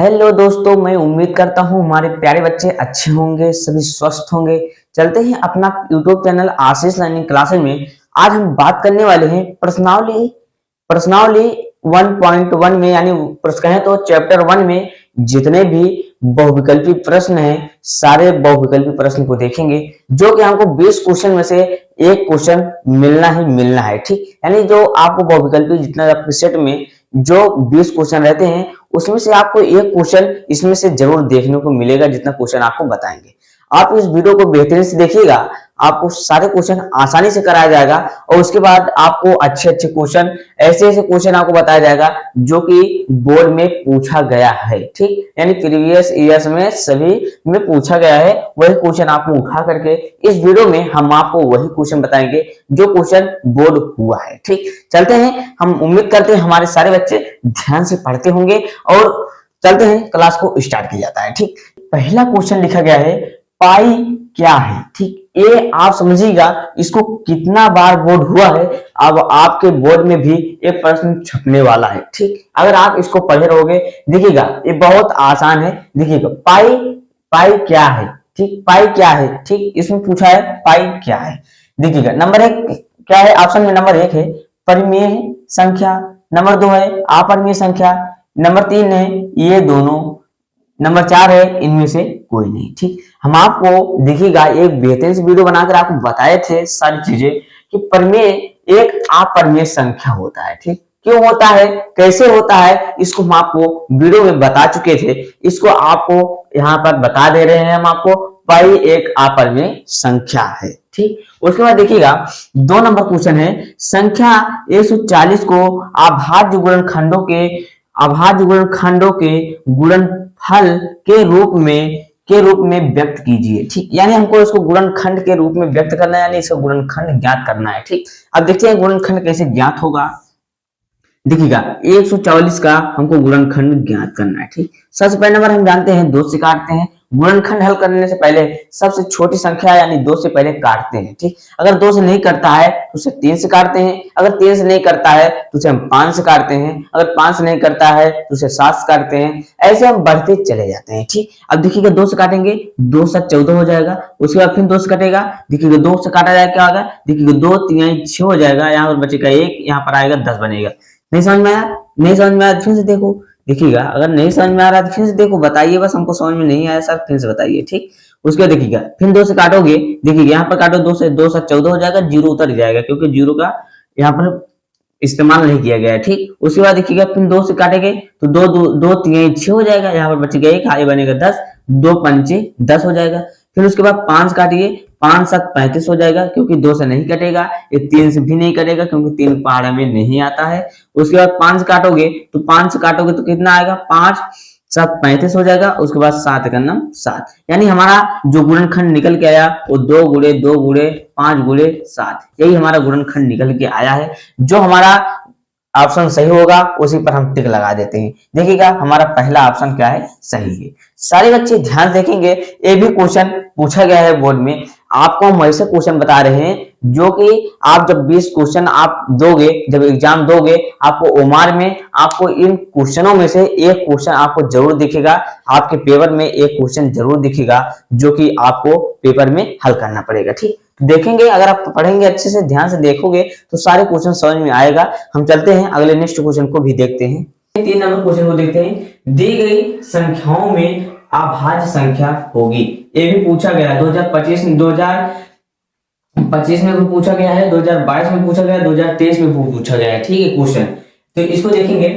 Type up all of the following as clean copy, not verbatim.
Hello दोस्तों, मैं उम्मीद करता हूँ हमारे प्यारे बच्चे अच्छे होंगे, सभी स्वस्थ होंगे। चलते हैं अपना यूट्यूब चैनल आशीष लर्निंग क्लासेस में। आज हम बात करने वाले हैं प्रश्नावली प्रश्नावली 1.1 में, यानी कहें तो चैप्टर 1 में जितने भी बहुविकल्पी प्रश्न हैं, सारे बहुविकल्पी प्रश्न को देखेंगे, जो कि हमको 20 क्वेश्चन में से एक क्वेश्चन मिलना ही मिलना है। ठीक, यानी जो आपको बहुविकल्पी जितना आपके सेट में जो 20 क्वेश्चन रहते हैं, उसमें से आपको एक क्वेश्चन इसमें से जरूर देखने को मिलेगा, जितना क्वेश्चन आपको बताएंगे। आप इस वीडियो को बेहतरीन से देखिएगा, आपको सारे क्वेश्चन आसानी से कराया जाएगा और उसके बाद आपको अच्छे अच्छे क्वेश्चन, ऐसे क्वेश्चन आपको बताया जाएगा जो कि बोर्ड में पूछा गया है। ठीक, यानी प्रीवियस ईयर्स में सभी में पूछा गया है, वही क्वेश्चन आपको उठा करके इस वीडियो में हम आपको वही क्वेश्चन बताएंगे जो क्वेश्चन बोर्ड हुआ है। ठीक, चलते हैं। हम उम्मीद करते हैं हमारे सारे बच्चे ध्यान से पढ़ते होंगे और चलते हैं, क्लास को स्टार्ट किया जाता है। ठीक, पहला क्वेश्चन लिखा गया है पाई क्या है। ठीक, ये आप समझिएगा, इसको कितना बार बोर्ड हुआ है, अब आपके बोर्ड में भी एक प्रश्न छपने वाला है। ठीक, अगर आप इसको पढ़े रहोगे, देखिएगा ये बहुत आसान है। देखिएगा पाई पाई क्या है। ठीक, पाई क्या है। ठीक, इसमें पूछा है पाई क्या है। देखिएगा नंबर 1 क्या है, ऑप्शन में नंबर 1 है परिमेय संख्या, नंबर 2 है अपरिमेय संख्या, नंबर 3 है ये दोनों, नंबर 4 है इनमें से कोई नहीं। ठीक, हम आपको देखिएगा एक बेहतरीन से वीडियो बनाकर आपको बताए थे सारी चीजें कि परिमेय एक अपरिमेय संख्या होता है। ठीक, क्यों होता है, कैसे होता है, इसको हम आपको वीडियो में बता चुके थे। इसको आपको यहाँ पर बता दे रहे हैं हम आपको, पाई एक अपरिमेय संख्या है। ठीक, उसके बाद देखिएगा 2 नंबर क्वेश्चन है, संख्या 140 को अभाज्य गुणनखंडों के गुणनफल के रूप में व्यक्त कीजिए। ठीक, यानी हमको इसको गुणनखंड के रूप में व्यक्त करना है, यानी इसका गुणनखंड ज्ञात करना है। ठीक, अब देखते हैं गुणनखंड कैसे ज्ञात होगा। देखिएगा 144 का हमको गुणनखंड ज्ञात करना है। ठीक, सबसे पहले नंबर हम जानते हैं 2 से काटते हैं। गुणनखंड हल करने से पहले सबसे छोटी संख्या यानी 2 से पहले काटते हैं। ठीक, अगर 2 से नहीं करता है तो उसे 3 से काटते हैं, अगर 3 से नहीं करता है तो उसे हम 5 से काटते हैं, अगर 5 से नहीं करता है तो उसे 7 से काटते हैं, ऐसे हम बढ़ते चले जाते हैं। ठीक, अब देखिएगा 2 से काटेंगे, 2 7 14 हो जाएगा, उसके बाद फिर 2 से कटेगा, देखिएगा 2 से काटा जाएगा क्या होगा, देखिएगा 2 3 6 हो जाएगा, यहाँ पर बचेगा 1, यहाँ पर आएगा 10 बनेगा। नहीं समझ में आया, नहीं समझ में आया फिर से देखो। देखिएगा अगर नहीं समझ में आ रहा है तो फिर से देखो, बताइए, बस हमको समझ में नहीं आया सर फिर से बताइए। ठीक, उसके बाद देखिएगा फिर 2 से काटोगे, देखिएगा यहाँ पर काटो 2 से, 2 7 14 हो जाएगा, 0 उतर जाएगा क्योंकि 0 का यहाँ पर इस्तेमाल नहीं किया गया है। ठीक, उसके बाद देखिएगा फिर 2 से काटेंगे तो 2 3 6 हो जाएगा, यहाँ पर बचेगा 1, आगे बनेगा 10, 2 5 10 हो जाएगा। फिर उसके बाद 5 काटिए, 5 7 35 हो जाएगा क्योंकि 2 से नहीं कटेगा, ये 3 से भी नहीं कटेगा क्योंकि 3 पहाड़ा में नहीं आता है। उसके बाद 5 काटोगे तो 5 से काटोगे तो कितना आएगा, 5 7 35 हो जाएगा, उसके बाद 7 का नाम 7, यानी हमारा जो गुणनखंड निकल के आया वो 2 गुणे 2 गुणे 5 गुणे 7, यही हमारा गुणनखंड निकल के आया है। जो हमारा ऑप्शन सही होगा उसी पर हम टिक लगा देते हैं। देखिएगा हमारा पहला ऑप्शन क्या है, सही है। सारे बच्चे ध्यान देखेंगे, ये भी क्वेश्चन पूछा गया है बोर्ड में। आपको हम वैसे क्वेश्चन बता रहे हैं जो कि आप जब 20 क्वेश्चन आप दोगे, जब एग्जाम दोगे, आपको ओमार में आपको इन क्वेश्चनों में से एक क्वेश्चन आपको जरूर दिखेगा, आपके पेपर में एक क्वेश्चन जरूर दिखेगा जो कि आपको पेपर में हल करना पड़ेगा। ठीक, देखेंगे, अगर आप पढ़ेंगे अच्छे से, ध्यान से देखोगे तो सारे क्वेश्चन समझ में आएगा। हम चलते हैं अगले नेक्स्ट क्वेश्चन को भी देखते हैं। 3 नंबर क्वेश्चन को देखते हैं। दी गई संख्याओं में अभाज्य संख्या होगी, ये भी पूछा गया है 2025 में भी पूछा गया है, 2022 में पूछा गया है, 2023 में पूछा गया है। ठीक है क्वेश्चन, तो इसको देखेंगे।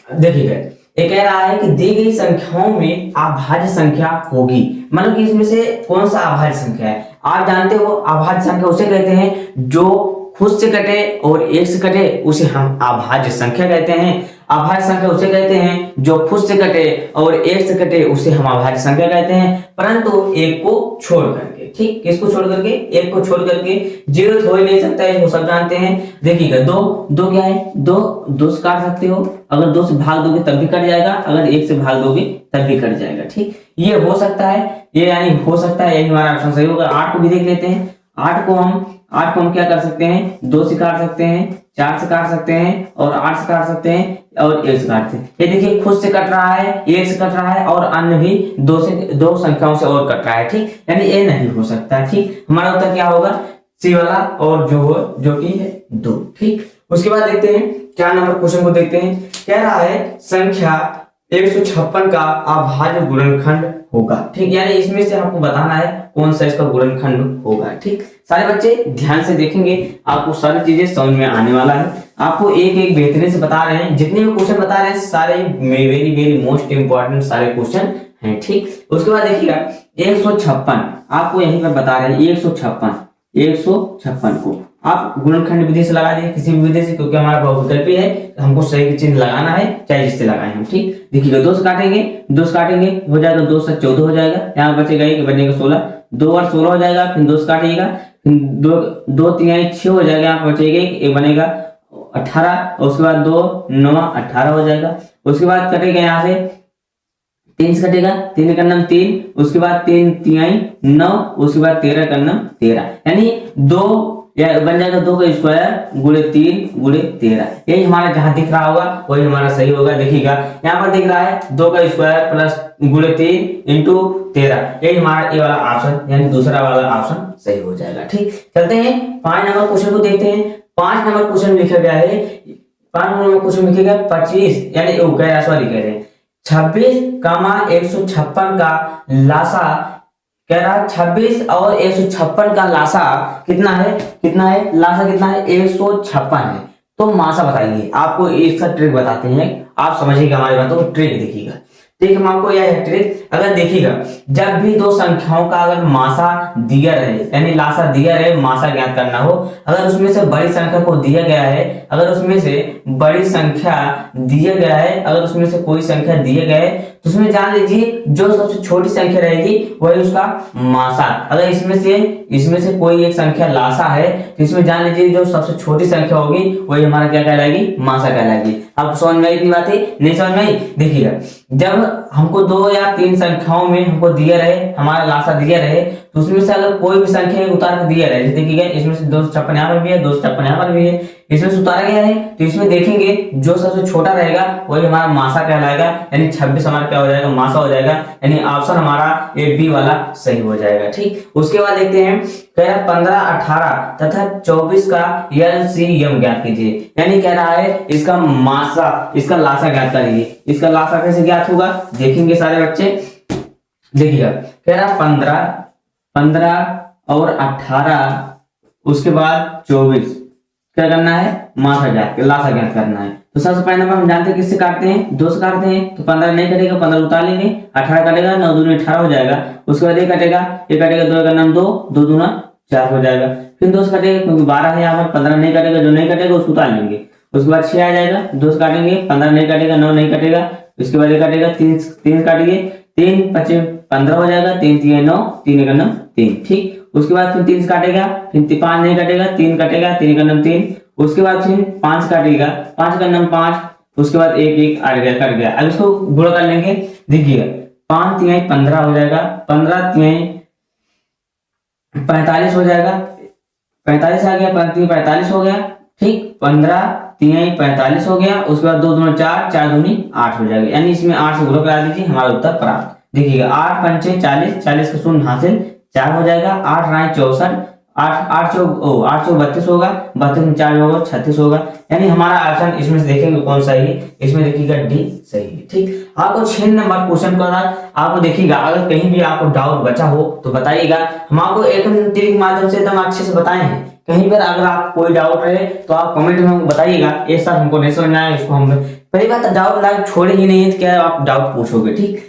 देखिएगा ये कह रहा है कि दी गई संख्याओं में अभाज्य संख्या होगी, मतलब कि इसमें से कौन सा अभाज्य संख्या है। आप जानते हो अभाज्य संख्या उसे कहते हैं जो खुद से कटे और 1 से कटे, उसे हम अभाज्य संख्या कहते हैं। अभाज्य संख्या उसे कहते हैं जो खुद से कटे और 1 से कटे, उसे हम अभाज्य संख्या कहते हैं, परंतु एक को छोड़ करके। ठीक, किसको छोड़ करके, एक को छोड़ करके, 0 हो ही नहीं सकता है, वो सब जानते हैं। देखिएगा 2 क्या है, 2 से काट सकते हो, अगर 2 से भाग दोगे तब भी कट जाएगा, अगर 1 से भाग दोगे तब भी कट जाएगा। ठीक, ये हो सकता है, ये यानी हो सकता है, यही हमारा ऑप्शन सही होगा। 8 को भी देख लेते हैं। 8 को हम 8 को हम क्या कर सकते हैं, 2 से काट सकते हैं, 4 से काट सकते हैं और 8 से काट सकते हैं और 1 से काटते हैं। ये देखिए खुद से कट रहा है, 1 से कट रहा है और अन्य भी 2 संख्याओं से और कट रहा है, ठीक, यानी ये नहीं हो सकता, ठीक। हमारा उत्तर क्या होगा, सी वाला और जो कि है 2, ठीक। उसके बाद देखते हैं 4 नंबर क्वेश्चन को देखते हैं। कह रहा है संख्या 156 का अभाज्य गुणनखंड होगा, ठीक, यानी इसमें से आपको बताना है कौन सा इसका गुणनखंड होगा, ठीक। सारे बच्चे ध्यान से देखेंगे, आपको सारी चीजें समझ में आने वाला है। आपको एक एक बेहतरीन से बता रहे हैं, जितने भी क्वेश्चन बता रहे हैं सारे वेरी वेरी मोस्ट इंपॉर्टेंट सारे क्वेश्चन हैं, ठीक। उसके बाद देखिएगा 156 आपको यहीं पर बता रहे हैं, 156 को आप गुणनखंड विधि से लगा दीजिए, किसी भी विधि से, क्योंकि हमारा बहुविकल्पी है, हमको सही चिन्ह लगाना है, चाहे जिससे लगाएं हम, ठीक। देखिएगा 2 से काटेंगे, 2 से काटेंगे हो जाएगा, 2 से 14 हो जाएगा, यहाँ बचेगा एक, बनेगा 16, 2 और 16 हो जाएगा, फिर 2 से काटिएगा, फिर 2 3 6 हो जाएगा, यहाँ बचेगा एक बनेगा 18, और उसके बाद 2 9 18 हो जाएगा। उसके बाद कटेगा यहाँ से 3 से कटेगा, 3 का नाम 3, उसके बाद 3 3 9, उसके बाद 13 का नाम 13, यानी 2 या बन जाएगा 2 का स्क्वायर गुणे 3 गुणे 13, यही हमारा जहां दिख रहा होगा वही हमारा सही होगा। देखिएगा यहाँ पर दिख रहा है 2 का स्क्वायर प्लस गुणे 3 इंटू 13, यही हमारा ये वाला ऑप्शन यानी दूसरा वाला ऑप्शन सही हो जाएगा, ठीक। चलते हैं 5 नंबर क्वेश्चन को देखते हैं। 5 नंबर क्वेश्चन लिखा गया है, 5 नंबर क्वेश्चन लिखा गया 25 यानी सॉरी कह रहे हैं 26,156 का लासा, कह रहा है 26 और 156 का लासा कितना है, लासा कितना है, 156 है। तो मासा बताइए, आपको इसका ट्रिक बताते हैं, आप समझिएगा हमारी बातों को, ट्रिक देखिएगा, ठीक। हम आपको यह है ट्रिक, अगर देखिएगा जब भी 2 संख्याओं का अगर मासा दिया रहे यानी लासा दिया रहे, मासा ज्ञात करना हो, अगर उसमें से बड़ी संख्या को दिया गया है, अगर उसमें से बड़ी संख्या दिया गया है, अगर उसमें से कोई संख्या दिया गया है, तो उसमें जान लीजिए जो सबसे छोटी संख्या रहेगी वही उसका मासा। अगर इसमें से कोई एक संख्या लासा है, तो इसमें जान लीजिए जो सबसे छोटी संख्या होगी वही हमारा क्या कहलाएगी, मासा कहलाएगी। आपको समझ में आई इतनी बातें, नहीं समझ में आई? देखिएगा जब हमको 2 या 3 संख्याओं में हमको दिया रहे, हमारा लासा दिया रहे, तो उसमें से अगर कोई भी संख्या उतार कर दिया रहे, देखिएगा इसमें से 256 यहाँ पर भी है, 256 यहाँ पर भी है, इसमें से उतारा गया है, तो इसमें देखेंगे जो सबसे छोटा रहेगा वही हमारा मासा कहलाएगा, यानी 26 हमारा क्या हो जाएगा, मासा हो जाएगा, यानी ऑप्शन हमारा ए बी वाला सही हो जाएगा, ठीक। उसके बाद देखते हैं कह रहा है 15 18 तथा 24 का LCM ज्ञात कीजिए, यानी कह रहा है इसका मासा, इसका लासा ज्ञात करिए। इसका लासा कैसे ज्ञात होगा देखेंगे सारे बच्चे, देखिएगा कह रहा 15 और 18 उसके बाद 24 क्या करना है, मासा ज्ञात, लासा ज्ञात करना है। तो सबसे पहले नंबर हम जानते हैं किससे काटते हैं, 2 से काटते हैं, तो 15 नहीं कटेगा, 15 उतार लेंगे, 18 कटेगा, 9 दूनी 18 हो जाएगा। उसके बाद ये कटेगा 2 का नाम 2, 2 दूना 4 हो जाएगा, फिर 2 से कटेगा क्योंकि 12 है यहाँ पर, 15 नहीं कटेगा, जो नहीं कटेगा उसको उतार लेंगे। उसके बाद 6 आ जाएगा, 2 से काटेंगे, 15 नहीं कटेगा, 9 नहीं कटेगा, उसके बाद ये कटेगा 3 काटिए, 3 5 15 हो जाएगा, 3 3 9, 3 का नाम 3, ठीक। उसके बाद फिर 3 से काटेगा, फिर 5 नहीं कटेगा, 3 कटेगा, 3 का नाम 3, उसके बाद फिर 5 काटेगा, 5 का नाम 5, उसके बाद 1 1 आ गया, कट गया। अब इसको गुणा कर लेंगे, देखिएगा 5 3 15 हो जाएगा, 15 3 45 हो जाएगा, 45 आ गया, 45 हो गया, ठीक। 15 3 45 हो गया, उसके बाद 2 दूनी 4, 4 दूनी 8 हो जाएगा, यानी इसमें 8 से गुणा करा दीजिए, हमारा उत्तर प्राप्त। देखिएगा 8 पंचे 40, 40 का शून्य हासिल 4 हो जाएगा, 8 9 64, 8 चौक 32 होगा, 32 में 4 होगा 36 होगा, यानी हमारा ऑप्शन इसमें से देखेंगे कौन सही है, इसमें देखिएगा डी सही है, ठीक। आपको 6 नंबर क्वेश्चन का आपको देखिएगा, अगर कहीं भी आपको डाउट बचा हो तो बताइएगा, हम आपको एक ट्रिक माध्यम से एकदम अच्छे से बताए हैं। कहीं पर अगर आप कोई डाउट रहे तो आप कमेंट में बताइएगा, ये सर हमको नहीं समझ आया, इसको हम पहली बात डाउट लाइक छोड़े ही नहीं है, क्या आप डाउट पूछोगे, ठीक।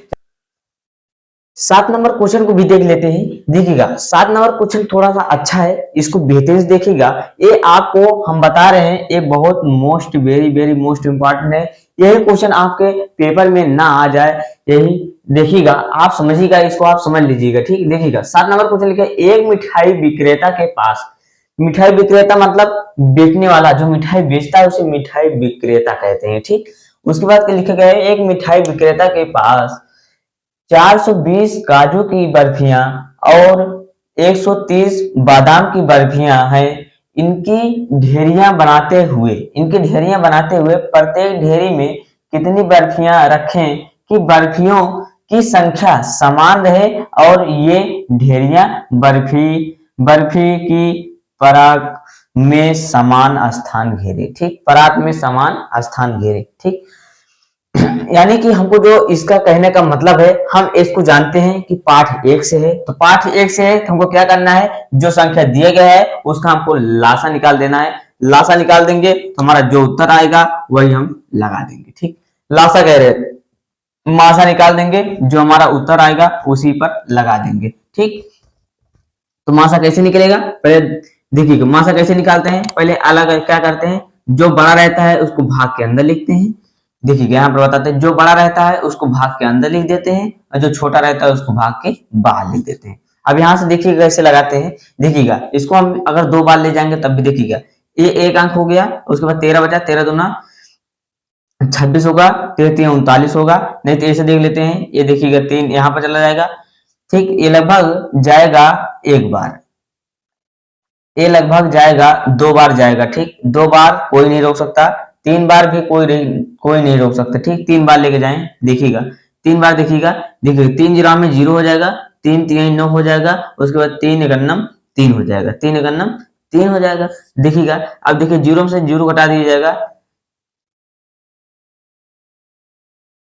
7 नंबर क्वेश्चन को भी देख लेते हैं। देखिएगा 7 नंबर क्वेश्चन थोड़ा सा अच्छा है, इसको बेहतरीन से देखिएगा। ये आपको हम बता रहे हैं, ये बहुत most very very most important है। यही क्वेश्चन आपके पेपर में ना आ जाए, यही देखिएगा, आप समझिएगा, इसको आप समझ लीजिएगा, ठीक। देखिएगा 7 नंबर क्वेश्चन लिखा है, एक मिठाई विक्रेता के पास, मिठाई विक्रेता मतलब बेचने वाला, जो मिठाई बेचता है उसे मिठाई विक्रेता कहते हैं, ठीक। उसके बाद लिखा गया है, एक मिठाई विक्रेता के पास 420 काजू की बर्फियां और 130 बादाम की बर्फियां हैं। इनकी ढेरियां बनाते हुए प्रत्येक ढेरी में कितनी बर्फियां रखें कि बर्फियों की संख्या समान रहे और ये ढेरियां बर्फी की पराग में समान स्थान घेरे। ठीक, पराग में समान स्थान घेरे। ठीक, यानी कि हमको जो इसका कहने का मतलब है, हम इसको जानते हैं कि पाठ 1 से है, तो पाठ 1 से है तो हमको क्या करना है, जो संख्या दिया गया है उसका हमको लासा निकाल देना है। लासा निकाल देंगे तो हमारा जो उत्तर आएगा वही हम लगा देंगे। ठीक, लासा कह रहे, मासा निकाल देंगे, जो हमारा उत्तर आएगा उसी पर लगा देंगे। ठीक, तो मासा कैसे निकलेगा, पहले देखिएगा मासा कैसे निकालते हैं। पहले अलग क्या करते हैं, जो बड़ा रहता है उसको भाग के अंदर लिखते हैं। देखिएगा यहाँ पर बताते हैं, जो बड़ा रहता है उसको भाग के अंदर लिख देते हैं और जो छोटा रहता है उसको भाग के बाहर लिख देते हैं। अब यहाँ से देखिएगा कैसे लगाते हैं। देखिएगा इसको हम अगर 2 बार ले जाएंगे तब भी देखिएगा, ये 1 अंक हो गया, उसके बाद 13 बचा, 13 दूना 26 होगा, 13 3 39 होगा। नहीं तो ऐसे देख लेते हैं, ये देखिएगा 3 यहाँ पर चला जाएगा। ठीक, ये लगभग जाएगा 1 बार, ये लगभग जाएगा 2 बार जाएगा। ठीक, 2 बार कोई नहीं रोक सकता, 3 बार भी कोई नहीं रोक सकता। ठीक, 3 बार लेके जाएं, देखिएगा 3 बार देखिएगा, देखिए 3 जीरो में 0 हो जाएगा, 3 3 9 हो जाएगा, उसके बाद 3 एकन्नम 3 हो जाएगा, 3 एकन्नम 3 हो जाएगा। देखिएगा अब देखिए 0 से 0 घटा दिया जाएगा,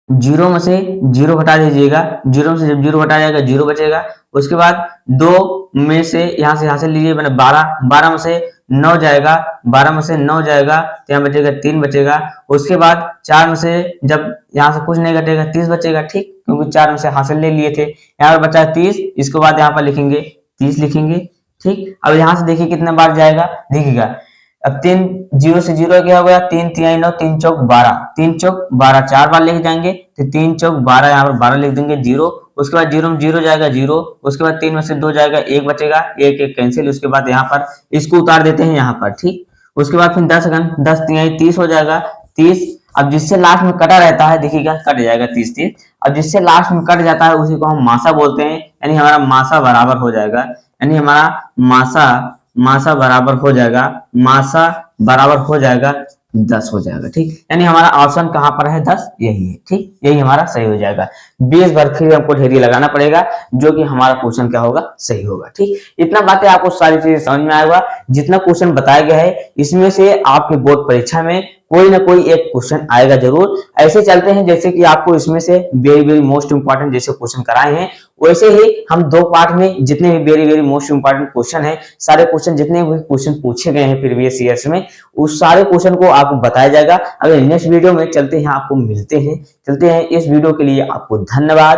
0 में से 0 घटा दीजिएगा, 0 में से जब 0 घटा जाएगा 0 बचेगा। उसके बाद 2 में से यहाँ से लीजिए, मैंने 12 में से 9 जाएगा, 12 में से 9 जाएगा तो यहाँ बचेगा 3 बचेगा। उसके बाद 4 में से जब यहाँ से कुछ नहीं घटेगा 30 बचेगा। ठीक, क्योंकि 4 में से हासिल ले लिए थे, यहाँ पर बचा 30, इसके बाद यहाँ पर लिखेंगे 30 लिखेंगे। ठीक, अब यहाँ से देखिए कितने बार जाएगा, देखिएगा अब 3 0 से 0 क्या हो गया, 3 3 9 3 चौक 12, 3 चौक 12 4 बार लेके जाएंगे तो 3 चौक 12, यहाँ पर 12 लिख देंगे 0। उसके बाद 0 में 0 जाएगा 0, उसके बाद 3 में से 2 जाएगा 1 बचेगा, 1 1 कैंसिल। उसके बाद यहाँ पर इसको उतार देते हैं यहाँ पर। ठीक, उसके बाद फिर 10 3 30 हो जाएगा, 30। अब जिससे लास्ट में कटा रहता है देखिएगा कट जाएगा 30 30। अब जिससे लास्ट में कट जाता है उसी को हम मासा बोलते हैं, यानी हमारा मासा बराबर हो जाएगा, यानी हमारा मासा बराबर हो जाएगा, मासा बराबर हो जाएगा 10 हो जाएगा। ठीक, यानी हमारा ऑप्शन कहां पर है, 10 यही है। ठीक, यही हमारा सही हो जाएगा। 20 बार फिर हमको ढेरी लगाना पड़ेगा, जो कि हमारा क्वेश्चन क्या होगा, सही होगा। ठीक, इतना बातें आपको सारी चीजें समझ में आएगा। जितना क्वेश्चन बताया गया है इसमें से आपके बोर्ड परीक्षा में कोई ना कोई एक क्वेश्चन आएगा जरूर। ऐसे चलते हैं जैसे कि आपको इसमें से वेरी वेरी मोस्ट इंपॉर्टेंट जैसे क्वेश्चन कराए हैं, वैसे ही हम 2 पार्ट में जितने भी very very most important question है, सारे क्वेश्चन जितने भी क्वेश्चन पूछे गए हैं प्रीवियस ईयर्स में, उस सारे क्वेश्चन को आपको बताया जाएगा। अगर नेक्स्ट वीडियो में चलते हैं, आपको मिलते हैं। इस वीडियो के लिए आपको धन्यवाद।